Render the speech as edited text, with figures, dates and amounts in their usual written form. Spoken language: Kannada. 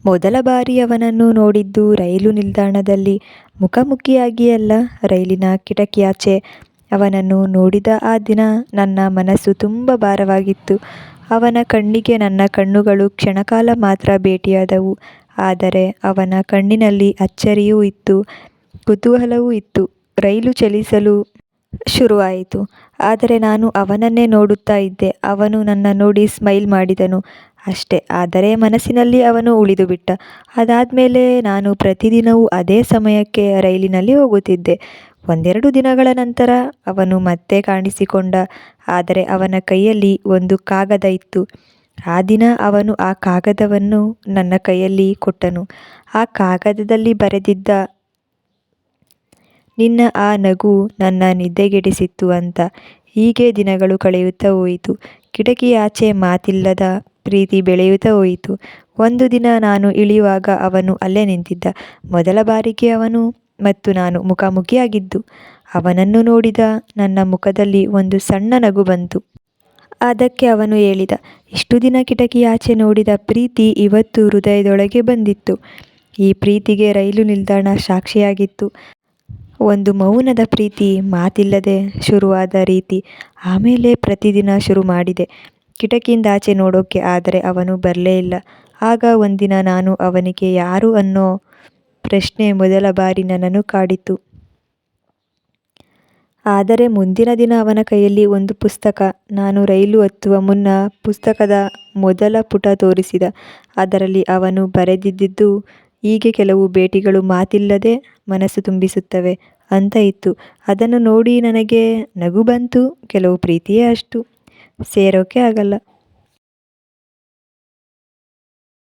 ಮೊದಲ ಬಾರಿ ಅವನನ್ನು ನೋಡಿದ್ದು ರೈಲು ನಿಲ್ದಾಣದಲ್ಲಿ. ಮುಖಾಮುಖಿಯಾಗಿ ಅಲ್ಲ, ರೈಲಿನ ಕಿಟಕಿಯಾಚೆ. ಅವನನ್ನು ನೋಡಿದ ಆ ದಿನ ನನ್ನ ಮನಸ್ಸು ತುಂಬ ಭಾರವಾಗಿತ್ತು. ಅವನ ಕಣ್ಣಿಗೆ ನನ್ನ ಕಣ್ಣುಗಳು ಕ್ಷಣಕಾಲ ಮಾತ್ರ ಭೇಟಿಯಾದವು. ಆದರೆ ಅವನ ಕಣ್ಣಿನಲ್ಲಿ ಅಚ್ಚರಿಯೂ ಇತ್ತು, ಕುತೂಹಲವೂ ಇತ್ತು. ರೈಲು ಚಲಿಸಲು ಶುರುವಾಯಿತು. ಆದರೆ ನಾನು ಅವನನ್ನೇ ನೋಡುತ್ತಾ ಇದ್ದೆ. ಅವನು ನನ್ನ ನೋಡಿ ಸ್ಮೈಲ್ ಮಾಡಿದನು ಅಷ್ಟೆ. ಆದರೆ ಮನಸ್ಸಿನಲ್ಲಿ ಅವನು ಉಳಿದುಬಿಟ್ಟ. ಅದಾದಮೇಲೆ ನಾನು ಪ್ರತಿದಿನವೂ ಅದೇ ಸಮಯಕ್ಕೆ ರೈಲಿನಲ್ಲಿ ಹೋಗುತ್ತಿದ್ದೆ. ಒಂದೆರಡು ದಿನಗಳ ನಂತರ ಅವನು ಮತ್ತೆ ಕಾಣಿಸಿಕೊಂಡ. ಆದರೆ ಅವನ ಕೈಯಲ್ಲಿ ಒಂದು ಕಾಗದ ಇತ್ತು. ಆ ದಿನ ಅವನು ಆ ಕಾಗದವನ್ನು ನನ್ನ ಕೈಯಲ್ಲಿ ಕೊಟ್ಟನು. ಆ ಕಾಗದದಲ್ಲಿ ಬರೆದಿದ್ದ, ನಿನ್ನ ಆ ನಗು ನನ್ನ ನಿದ್ದೆಗೆಡಿಸಿತ್ತು ಅಂತ. ಹೀಗೆ ದಿನಗಳು ಕಳೆಯುತ್ತಾ ಹೋಯಿತು. ಕಿಟಕಿಯಾಚೆ ಮಾತಿಲ್ಲದ ಪ್ರೀತಿ ಬೆಳೆಯುತ್ತಾ ಹೋಯಿತು. ಒಂದು ದಿನ ನಾನು ಇಳಿಯುವಾಗ ಅವನು ಅಲ್ಲೇ ನಿಂತಿದ್ದ. ಮೊದಲ ಬಾರಿಗೆ ಅವನು ಮತ್ತು ನಾನು ಮುಖಾಮುಖಿಯಾಗಿದ್ದು. ಅವನನ್ನು ನೋಡಿದ ನನ್ನ ಮುಖದಲ್ಲಿ ಒಂದು ಸಣ್ಣ ನಗು ಬಂತು. ಅದಕ್ಕೆ ಅವನು ಹೇಳಿದ, ಇಷ್ಟು ದಿನ ಕಿಟಕಿಯಾಚೆ ನೋಡಿದ ಪ್ರೀತಿ ಇವತ್ತು ಹೃದಯದೊಳಗೆ ಬಂದಿತ್ತು. ಈ ಪ್ರೀತಿಗೆ ರೈಲು ನಿಲ್ದಾಣ ಸಾಕ್ಷಿಯಾಗಿತ್ತು. ಒಂದು ಮೌನದ ಪ್ರೀತಿ, ಮಾತಿಲ್ಲದೆ ಶುರುವಾದ ರೀತಿ. ಆಮೇಲೆ ಪ್ರತಿದಿನ ಶುರು ಮಾಡಿದೆ ಕಿಟಕಿಯಿಂದ ಆಚೆ ನೋಡೋಕ್ಕೆ. ಆದರೆ ಅವನು ಬರಲೇ ಇಲ್ಲ. ಆಗ ಒಂದಿನ ನಾನು ಅವನಿಗೆ ಯಾರು ಅನ್ನೋ ಪ್ರಶ್ನೆ ಮೊದಲ ಬಾರಿ ನನ್ನನ್ನು ಕಾಡಿತು. ಆದರೆ ಮುಂದಿನ ದಿನ ಅವನ ಕೈಯಲ್ಲಿ ಒಂದು ಪುಸ್ತಕ. ನಾನು ರೈಲು ಹತ್ತುವ ಮುನ್ನ ಪುಸ್ತಕದ ಮೊದಲ ಪುಟ ತೋರಿಸಿದ. ಅದರಲ್ಲಿ ಅವನು ಬರೆದಿದ್ದುದು ಹೀಗೆ, ಕೆಲವು ಭೇಟಿಗಳು ಮಾತಿಲ್ಲದೆ ಮನಸ್ಸು ತುಂಬಿಸುತ್ತವೆ ಅಂತ ಇತ್ತು. ಅದನ್ನು ನೋಡಿ ನನಗೆ ನಗು ಬಂತು. ಕೆಲವು ಪ್ರೀತಿಯೇ ಅಷ್ಟು, ಸೇರೋಕೆ ಆಗಲ್ಲ.